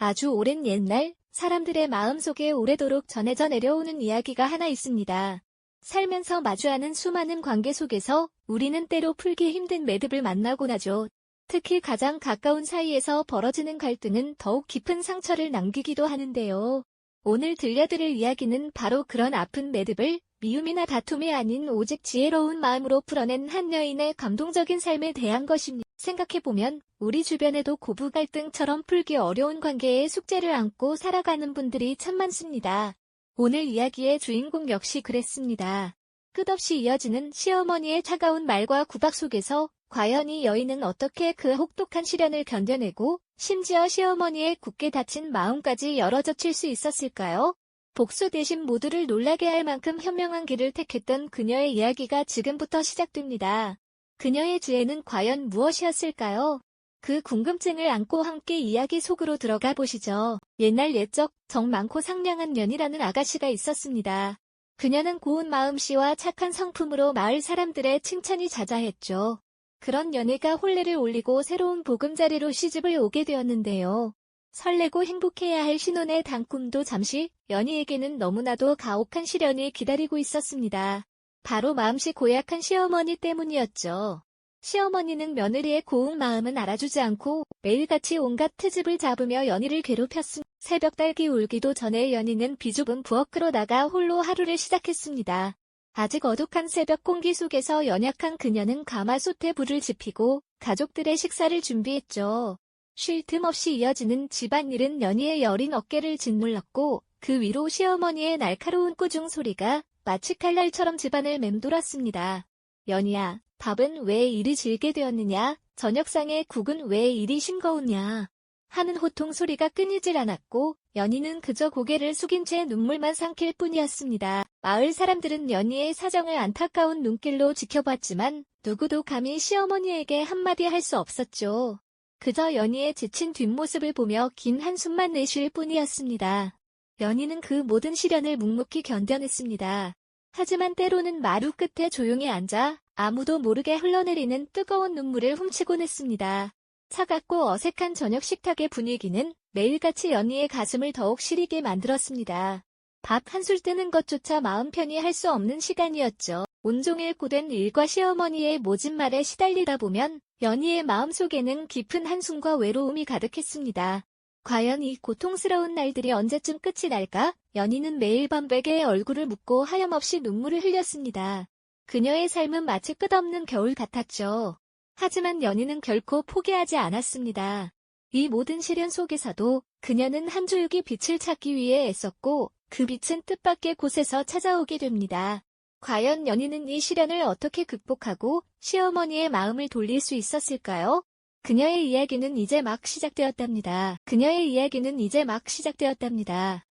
아주 오랜 옛날 사람들의 마음속에 오래도록 전해져 내려오는 이야기가 하나 있습니다. 살면서 마주하는 수많은 관계 속에서 우리는 때로 풀기 힘든 매듭을 만나곤 하죠. 특히 가장 가까운 사이에서 벌어지는 갈등은 더욱 깊은 상처를 남기기도 하는데요. 오늘 들려드릴 이야기는 바로 그런 아픈 매듭을 미움이나 다툼이 아닌 오직 지혜로운 마음으로 풀어낸 한 여인의 감동적인 삶에 대한 것입니다. 생각해보면 우리 주변에도 고부 갈등처럼 풀기 어려운 관계의 숙제를 안고 살아가는 분들이 참 많습니다. 오늘 이야기의 주인공 역시 그랬습니다. 끝없이 이어지는 시어머니의 차가운 말과 구박 속에서 과연 이 여인은 어떻게 그 혹독한 시련을 견뎌내고 심지어 시어머니의 굳게 닫힌 마음까지 열어젖힐 수 있었을까요? 복수 대신 모두를 놀라게 할 만큼 현명한 길을 택했던 그녀의 이야기가 지금부터 시작됩니다. 그녀의 지혜는 과연 무엇이었을까요? 그 궁금증을 안고 함께 이야기 속으로 들어가 보시죠. 옛날 옛적 정 많고 상냥한 년이라는 아가씨가 있었습니다. 그녀는 고운 마음씨와 착한 성품으로 마을 사람들의 칭찬이 자자했죠. 그런 연애가 혼례를 올리고 새로운 보금자리로 시집을 오게 되었는데요. 설레고 행복해야 할 신혼의 단꿈도 잠시 연희에게는 너무나도 가혹한 시련이 기다리고 있었습니다. 바로 마음씨 고약한 시어머니 때문이었죠. 시어머니는 며느리의 고운 마음은 알아주지 않고 매일같이 온갖 트집을 잡으며 연희를 괴롭혔습니다. 새벽 딸기 울기도 전에 연희는 비좁은 부엌으로 나가 홀로 하루를 시작했습니다. 아직 어둑한 새벽 공기 속에서 연약한 그녀는 가마솥에 불을 지피고 가족들의 식사를 준비했죠. 쉴 틈 없이 이어지는 집안일은 연희의 여린 어깨를 짓눌렀고 그 위로 시어머니의 날카로운 꾸중 소리가 마치 칼날처럼 집안을 맴돌았습니다. 연희야, 밥은 왜 이리 질게 되었느냐? 저녁상의 국은 왜 이리 싱거우냐? 하는 호통 소리가 끊이질 않았고 연희는 그저 고개를 숙인 채 눈물만 삼킬 뿐이었습니다. 마을 사람들은 연희의 사정을 안타까운 눈길로 지켜봤지만 누구도 감히 시어머니에게 한마디 할 수 없었죠. 그저 연희의 지친 뒷모습을 보며 긴 한숨만 내쉴 뿐이었습니다. 연희는 그 모든 시련을 묵묵히 견뎌냈습니다. 하지만 때로는 마루 끝에 조용히 앉아 아무도 모르게 흘러내리는 뜨거운 눈물을 훔치곤 했습니다. 차갑고 어색한 저녁 식탁의 분위기는 매일같이 연희의 가슴을 더욱 시리게 만들었습니다. 밥 한술 뜨는 것조차 마음 편히 할 수 없는 시간이었죠. 온종일 고된 일과 시어머니의 모진 말에 시달리다 보면 연희의 마음속에는 깊은 한숨과 외로움이 가득했습니다. 과연 이 고통스러운 날들이 언제쯤 끝이 날까? 연희는 매일 밤 베개에 얼굴을 묻고 하염없이 눈물을 흘렸습니다. 그녀의 삶은 마치 끝없는 겨울 같았죠. 하지만 연희는 결코 포기하지 않았습니다. 이 모든 시련 속에서도 그녀는 한 조육의 빛을 찾기 위해 애썼고 그 빛은 뜻밖의 곳에서 찾아오게 됩니다. 과연 연희는 이 시련을 어떻게 극복하고 시어머니의 마음을 돌릴 수 있었을까요? 그녀의 이야기는 이제 막 시작되었답니다.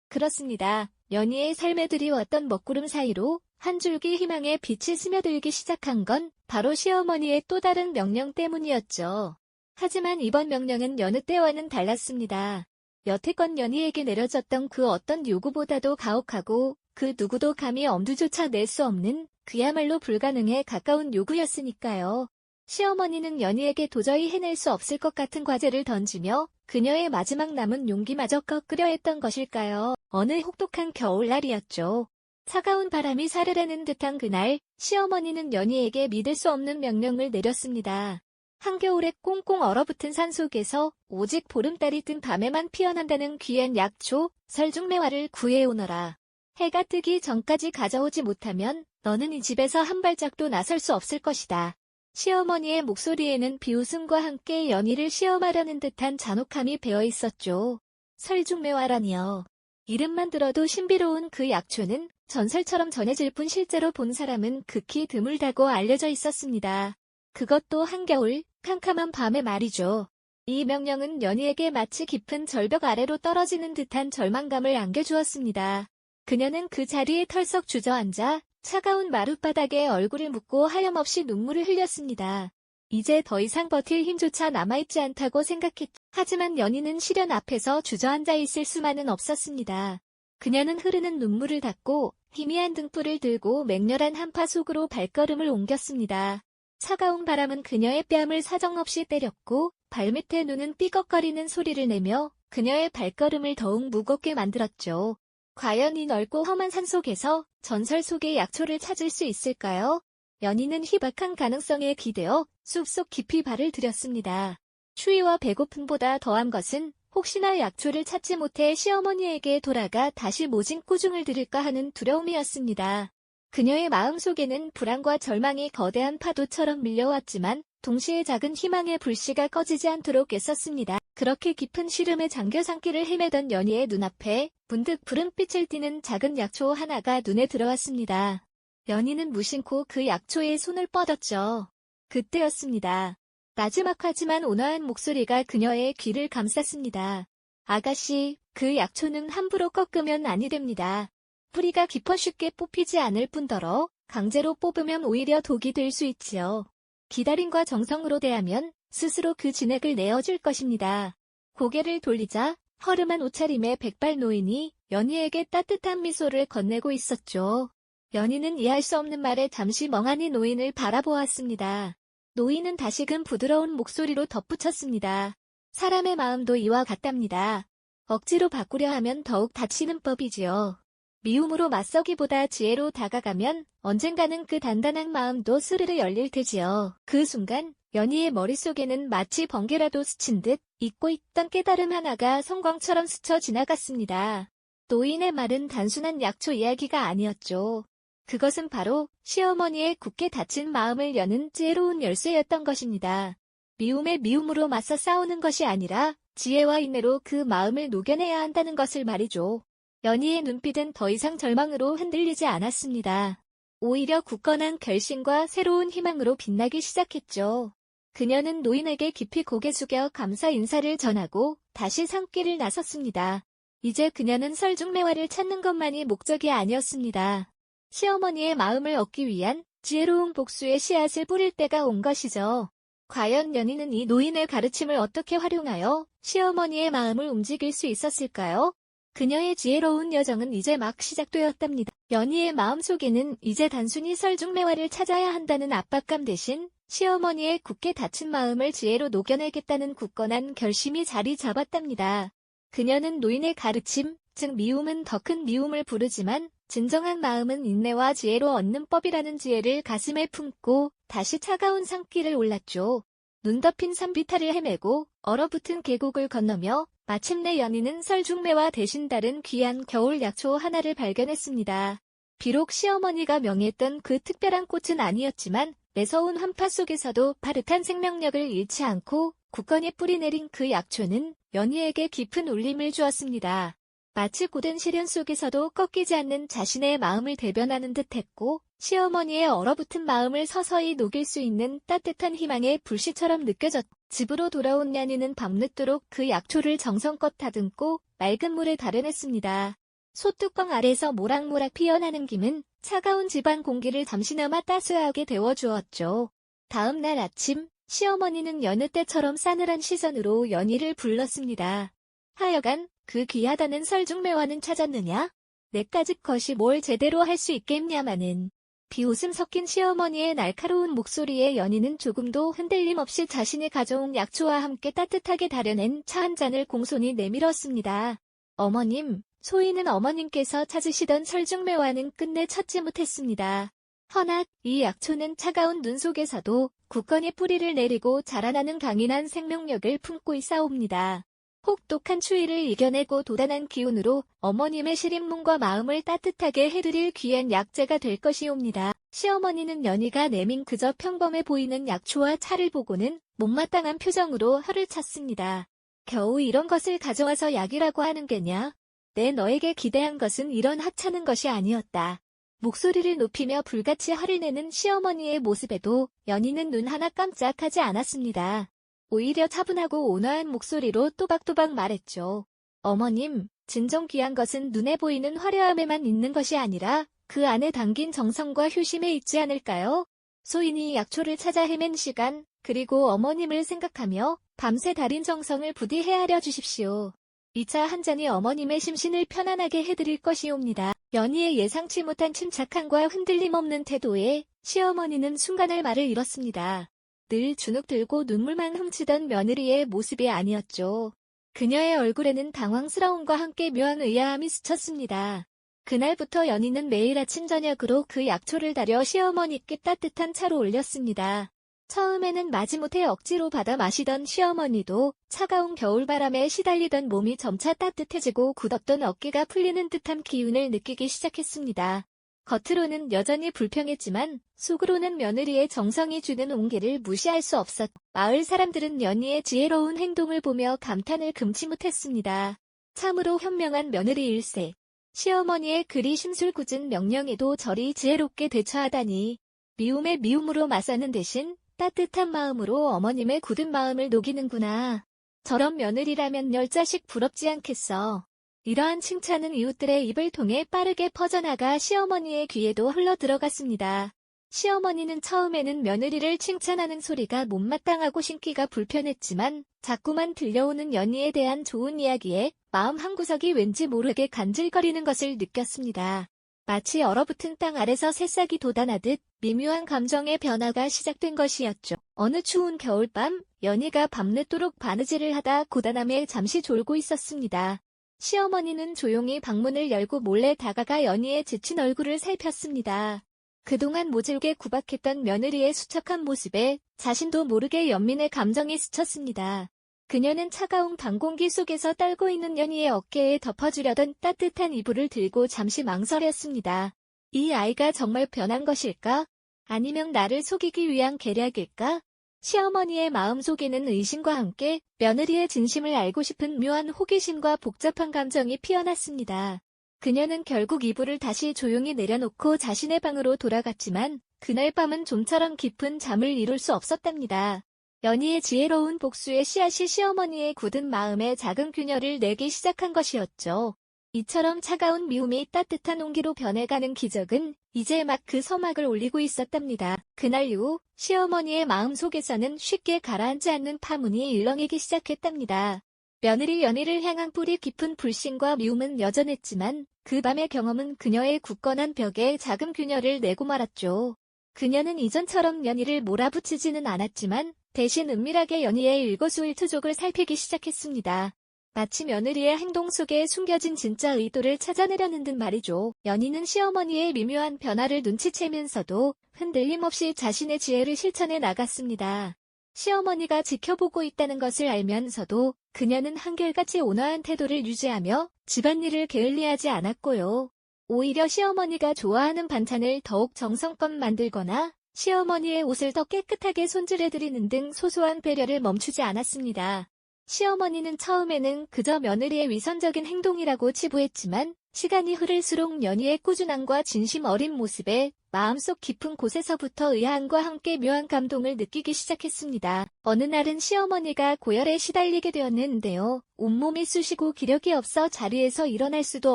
그렇습니다. 연희의 삶에 들이왔던 먹구름 사이로 한 줄기 희망의 빛이 스며들기 시작한 건 바로 시어머니의 또 다른 명령 때문이었죠. 하지만 이번 명령은 여느 때와는 달랐습니다. 여태껏 연희에게 내려졌던 그 어떤 요구보다도 가혹하고 그 누구도 감히 엄두조차 낼 수 없는 그야말로 불가능에 가까운 요구였으니까요. 시어머니는 연희에게 도저히 해낼 수 없을 것 같은 과제를 던지며 그녀의 마지막 남은 용기마저 꺾으려 했던 것일까요? 어느 혹독한 겨울날이었죠. 차가운 바람이 사르르는 듯한 그날, 시어머니는 연희에게 믿을 수 없는 명령을 내렸습니다. 한겨울에 꽁꽁 얼어붙은 산속에서 오직 보름달이 뜬 밤에만 피어난다는 귀한 약초, 설중매화를 구해오너라. 해가 뜨기 전까지 가져오지 못하면 너는 이 집에서 한 발짝도 나설 수 없을 것이다. 시어머니의 목소리에는 비웃음과 함께 연희를 시험하려는 듯한 잔혹함이 배어있었죠. 설중매화라니요. 이름만 들어도 신비로운 그 약초는 전설처럼 전해질 뿐 실제로 본 사람은 극히 드물다고 알려져 있었습니다. 그것도 한겨울, 캄캄한 밤에 말이죠. 이 명령은 연희에게 마치 깊은 절벽 아래로 떨어지는 듯한 절망감을 안겨주었습니다. 그녀는 그 자리에 털썩 주저앉아 차가운 마룻바닥에 얼굴을 묻고 하염없이 눈물을 흘렸습니다. 이제 더 이상 버틸 힘조차 남아있지 않다고 생각했죠. 하지만 연희는 시련 앞에서 주저앉아 있을 수만은 없었습니다. 그녀는 흐르는 눈물을 닦고 희미한 등불을 들고 맹렬한 한파 속으로 발걸음을 옮겼습니다. 차가운 바람은 그녀의 뺨을 사정없이 때렸고 발밑에 눈은 삐걱거리는 소리를 내며 그녀의 발걸음을 더욱 무겁게 만들었죠. 과연 이 넓고 험한 산속에서 전설 속의 약초를 찾을 수 있을까요? 연희는 희박한 가능성에 기대어 숲속 깊이 발을 들였습니다. 추위와 배고픔보다 더한 것은 혹시나 약초를 찾지 못해 시어머니에게 돌아가 다시 모진 꾸중을 들을까 하는 두려움이었습니다. 그녀의 마음속에는 불안과 절망이 거대한 파도처럼 밀려왔지만 동시에 작은 희망의 불씨가 꺼지지 않도록 애썼습니다. 그렇게 깊은 시름에 잠겨 산길을 헤매던 연희의 눈앞에 문득 푸른빛을 띠는 작은 약초 하나가 눈에 들어왔습니다. 연희는 무심코 그 약초에 손을 뻗었죠. 그때였습니다. 나지막하지만 온화한 목소리가 그녀의 귀를 감쌌습니다. 아가씨, 그 약초는 함부로 꺾으면 아니 됩니다. 뿌리가 깊어 쉽게 뽑히지 않을 뿐더러 강제로 뽑으면 오히려 독이 될 수 있지요. 기다림과 정성으로 대하면 스스로 그 진액을 내어줄 것입니다. 고개를 돌리자 허름한 옷차림의 백발 노인이 연희에게 따뜻한 미소를 건네고 있었죠. 연희는 이해할 수 없는 말에 잠시 멍하니 노인을 바라보았습니다. 노인은 다시금 부드러운 목소리로 덧붙였습니다. 사람의 마음도 이와 같답니다. 억지로 바꾸려 하면 더욱 다치는 법이지요. 미움으로 맞서기보다 지혜로 다가가면 언젠가는 그 단단한 마음도 스르르 열릴 테지요. 그 순간 연희의 머릿속에는 마치 번개라도 스친 듯 잊고 있던 깨달음 하나가 성광처럼 스쳐 지나갔습니다. 노인의 말은 단순한 약초 이야기가 아니었죠. 그것은 바로 시어머니의 굳게 닫힌 마음을 여는 지혜로운 열쇠였던 것입니다. 미움에 미움으로 맞서 싸우는 것이 아니라 지혜와 인내로 그 마음을 녹여내야 한다는 것을 말이죠. 연희의 눈빛은 더 이상 절망으로 흔들리지 않았습니다. 오히려 굳건한 결심과 새로운 희망으로 빛나기 시작했죠. 그녀는 노인에게 깊이 고개 숙여 감사 인사를 전하고 다시 산길을 나섰습니다. 이제 그녀는 설중매화를 찾는 것만이 목적이 아니었습니다. 시어머니의 마음을 얻기 위한 지혜로운 복수의 씨앗을 뿌릴 때가 온 것이죠. 과연 연희는 이 노인의 가르침을 어떻게 활용하여 시어머니의 마음을 움직일 수 있었을까요? 그녀의 지혜로운 여정은 이제 막 시작되었답니다. 연희의 마음속에는 이제 단순히 설중매화를 찾아야 한다는 압박감 대신 시어머니의 굳게 닫힌 마음을 지혜로 녹여내겠다는 굳건한 결심이 자리 잡았답니다. 그녀는 노인의 가르침, 즉 미움은 더 큰 미움을 부르지만 진정한 마음은 인내와 지혜로 얻는 법이라는 지혜를 가슴에 품고 다시 차가운 산길을 올랐죠. 눈 덮인 산비탈을 헤매고 얼어붙은 계곡을 건너며 마침내 연희는 설중매화 대신 다른 귀한 겨울 약초 하나를 발견했습니다. 비록 시어머니가 명했던 그 특별한 꽃은 아니었지만 매서운 환파 속에서도 파릇한 생명력을 잃지 않고 굳건히 뿌리내린 그 약초는 연희에게 깊은 울림을 주었습니다. 마치 고된 시련 속에서도 꺾이지 않는 자신의 마음을 대변하는 듯했고 시어머니의 얼어붙은 마음을 서서히 녹일 수 있는 따뜻한 희망의 불씨처럼 느껴졌다. 집으로 돌아온 연희는 밤늦도록 그 약초를 정성껏 다듬고 맑은 물에 달여냈습니다. 솥뚜껑 아래서 모락모락 피어나는 김은 차가운 집안 공기를 잠시나마 따스하게 데워주었죠. 다음 날 아침 시어머니는 여느 때처럼 싸늘한 시선으로 연희를 불렀습니다. 하여간 그 귀하다는 설중매화는 찾았느냐? 내까짓 것이 뭘 제대로 할 수 있겠냐마는. 비웃음 섞인 시어머니의 날카로운 목소리에 연희는 조금도 흔들림 없이 자신이 가져온 약초와 함께 따뜻하게 달여낸 차 한 잔을 공손히 내밀었습니다. 어머님, 소희는 어머님께서 찾으시던 설중매화는 끝내 찾지 못했습니다. 허나 이 약초는 차가운 눈 속에서도 굳건히 뿌리를 내리고 자라나는 강인한 생명력을 품고 있사옵니다. 혹독한 추위를 이겨내고 도단한 기운으로 어머님의 시린 몸과 마음을 따뜻하게 해드릴 귀한 약재가 될 것이옵니다. 시어머니는 연희가 내민 그저 평범해 보이는 약초와 차를 보고는 못마땅한 표정으로 혀를 찼습니다. 겨우 이런 것을 가져와서 약이라고 하는 게냐? 내 너에게 기대한 것은 이런 하찮은 것이 아니었다. 목소리를 높이며 불같이 화를 내는 시어머니의 모습에도 연희는 눈 하나 깜짝하지 않았습니다. 오히려 차분하고 온화한 목소리로 또박또박 말했죠. 어머님, 진정 귀한 것은 눈에 보이는 화려함에만 있는 것이 아니라 그 안에 담긴 정성과 효심에 있지 않을까요? 소인이 약초를 찾아 헤맨 시간, 그리고 어머님을 생각하며 밤새 달인 정성을 부디 헤아려 주십시오. 이 차 한 잔이 어머님의 심신을 편안하게 해드릴 것이옵니다. 연희의 예상치 못한 침착함과 흔들림 없는 태도에 시어머니는 순간을 말을 잃었습니다. 늘 주눅 들고 눈물만 훔치던 며느리의 모습이 아니었죠. 그녀의 얼굴에는 당황스러움과 함께 묘한 의아함이 스쳤습니다. 그날부터 연희는 매일 아침 저녁으로 그 약초를 달여 시어머니께 따뜻한 차로 올렸습니다. 처음에는 마지못해 억지로 받아 마시던 시어머니도 차가운 겨울바람에 시달리던 몸이 점차 따뜻해지고 굳었던 어깨가 풀리는 듯한 기운을 느끼기 시작했습니다. 겉으로는 여전히 불평했지만 속으로는 며느리의 정성이 주는 온기를 무시할 수 없었. 마을 사람들은 연희의 지혜로운 행동을 보며 감탄을 금치 못했습니다. 참으로 현명한 며느리 일세. 시어머니의 그리 심술궂은 명령에도 저리 지혜롭게 대처하다니. 미움에 미움으로 맞서는 대신 따뜻한 마음으로 어머님의 굳은 마음을 녹이는구나. 저런 며느리라면 10자식 부럽지 않겠어. 이러한 칭찬은 이웃들의 입을 통해 빠르게 퍼져나가 시어머니의 귀에도 흘러들어갔습니다. 시어머니는 처음에는 며느리를 칭찬하는 소리가 못마땅하고 신기가 불편했지만 자꾸만 들려오는 연희에 대한 좋은 이야기에 마음 한구석이 왠지 모르게 간질거리는 것을 느꼈습니다. 마치 얼어붙은 땅 아래서 새싹이 돋아나듯 미묘한 감정의 변화가 시작된 것이었죠. 어느 추운 겨울밤, 연희가 밤늦도록 바느질을 하다 고단함에 잠시 졸고 있었습니다. 시어머니는 조용히 방문을 열고 몰래 다가가 연희의 지친 얼굴을 살폈습니다. 그동안 모질게 구박했던 며느리의 수척한 모습에 자신도 모르게 연민의 감정이 스쳤습니다. 그녀는 차가운 밤공기 속에서 떨고 있는 연희의 어깨에 덮어주려던 따뜻한 이불을 들고 잠시 망설였습니다. 이 아이가 정말 변한 것일까? 아니면 나를 속이기 위한 계략일까? 시어머니의 마음속에는 의심과 함께 며느리의 진심을 알고 싶은 묘한 호기심과 복잡한 감정이 피어났습니다. 그녀는 결국 이불을 다시 조용히 내려놓고 자신의 방으로 돌아갔지만 그날 밤은 좀처럼 깊은 잠을 이룰 수 없었답니다. 연희의 지혜로운 복수의 씨앗이 시어머니의 굳은 마음에 작은 균열을 내기 시작한 것이었죠. 이처럼 차가운 미움이 따뜻한 온기로 변해가는 기적은 이제 막 그 서막을 올리고 있었답니다. 그날 이후 시어머니의 마음속에서는 쉽게 가라앉지 않는 파문이 일렁이기 시작했답니다. 며느리 연희를 향한 뿌리 깊은 불신과 미움은 여전했지만 그 밤의 경험은 그녀의 굳건한 벽에 작은 균열을 내고 말았죠. 그녀는 이전처럼 연희를 몰아붙이지는 않았지만 대신 은밀하게 연희의 일거수일투족을 살피기 시작했습니다. 마치 며느리의 행동 속에 숨겨진 진짜 의도를 찾아내려는 듯 말이죠. 연희는 시어머니의 미묘한 변화를 눈치채면서도 흔들림 없이 자신의 지혜를 실천해 나갔습니다. 시어머니가 지켜보고 있다는 것을 알면서도 그녀는 한결같이 온화한 태도를 유지하며 집안일을 게을리하지 않았고요. 오히려 시어머니가 좋아하는 반찬을 더욱 정성껏 만들거나 시어머니의 옷을 더 깨끗하게 손질해드리는 등 소소한 배려를 멈추지 않았습니다. 시어머니는 처음에는 그저 며느리의 위선적인 행동이라고 치부했지만 시간이 흐를수록 연희의 꾸준함과 진심 어린 모습에 마음속 깊은 곳에서부터 의아함과 함께 묘한 감동을 느끼기 시작했습니다. 어느 날은 시어머니가 고열에 시달리게 되었는데요. 온몸이 쑤시고 기력이 없어 자리에서 일어날 수도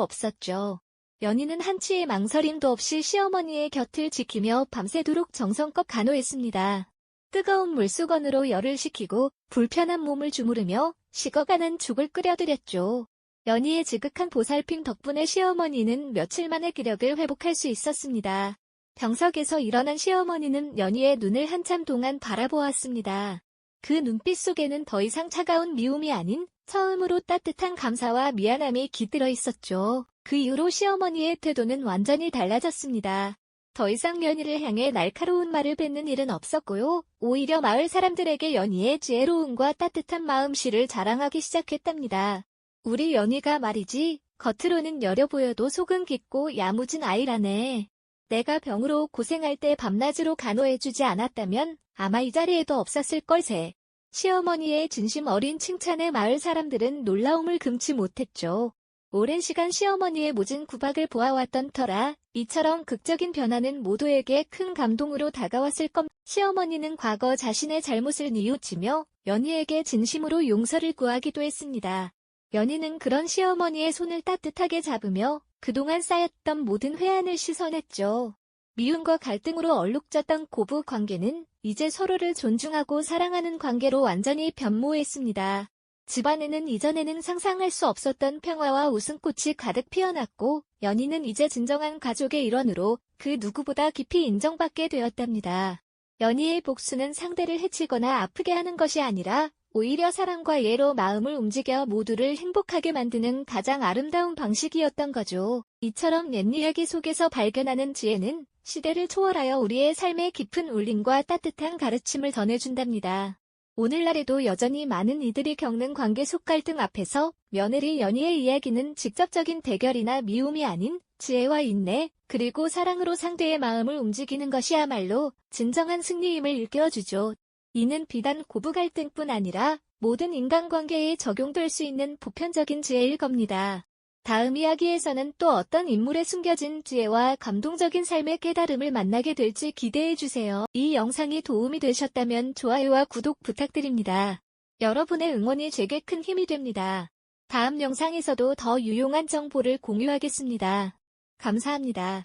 없었죠. 연희는 한치의 망설임도 없이 시어머니의 곁을 지키며 밤새도록 정성껏 간호했습니다. 뜨거운 물수건으로 열을 식히고 불편한 몸을 주무르며 식어가는 죽을 끓여드렸죠. 연희의 지극한 보살핌 덕분에 시어머니는 며칠 만에 기력을 회복할 수 있었습니다. 병석에서 일어난 시어머니는 연희의 눈을 한참 동안 바라보았습니다. 그 눈빛 속에는 더 이상 차가운 미움이 아닌 처음으로 따뜻한 감사와 미안함이 깃들어 있었죠. 그 이후로 시어머니의 태도는 완전히 달라졌습니다. 더 이상 연희를 향해 날카로운 말을 뱉는 일은 없었고요. 오히려 마을 사람들에게 연희의 지혜로움과 따뜻한 마음씨를 자랑하기 시작했답니다. 우리 연희가 말이지 겉으로는 여려 보여도 속은 깊고 야무진 아이라네. 내가 병으로 고생할 때 밤낮으로 간호해주지 않았다면 아마 이 자리에도 없었을 걸세. 시어머니의 진심 어린 칭찬에 마을 사람들은 놀라움을 금치 못했죠. 오랜 시간 시어머니의 모진 구박을 보아왔던 터라 이처럼 극적인 변화는 모두에게 큰 감동으로 다가왔을 겁니다. 시어머니는 과거 자신의 잘못을 뉘우치며 연희에게 진심으로 용서를 구하기도 했습니다. 연희는 그런 시어머니의 손을 따뜻하게 잡으며 그동안 쌓였던 모든 회한을 씻어냈죠. 미움과 갈등으로 얼룩졌던 고부 관계는 이제 서로를 존중하고 사랑하는 관계로 완전히 변모했습니다. 집안에는 이전에는 상상할 수 없었던 평화와 웃음꽃이 가득 피어났고 연희는 이제 진정한 가족의 일원으로 그 누구보다 깊이 인정받게 되었답니다. 연희의 복수는 상대를 해치거나 아프게 하는 것이 아니라 오히려 사랑과 예로 마음을 움직여 모두를 행복하게 만드는 가장 아름다운 방식이었던 거죠. 이처럼 옛 이야기 속에서 발견하는 지혜는 시대를 초월하여 우리의 삶에 깊은 울림과 따뜻한 가르침을 전해준답니다. 오늘날에도 여전히 많은 이들이 겪는 관계 속 갈등 앞에서 며느리 연희의 이야기는 직접적인 대결이나 미움이 아닌 지혜와 인내, 그리고 사랑으로 상대의 마음을 움직이는 것이야말로 진정한 승리임을 일깨워주죠. 이는 비단 고부 갈등뿐 아니라 모든 인간관계에 적용될 수 있는 보편적인 지혜일 겁니다. 다음 이야기에서는 또 어떤 인물의 숨겨진 지혜와 감동적인 삶의 깨달음을 만나게 될지 기대해주세요. 이 영상이 도움이 되셨다면 좋아요와 구독 부탁드립니다. 여러분의 응원이 제게 큰 힘이 됩니다. 다음 영상에서도 더 유용한 정보를 공유하겠습니다. 감사합니다.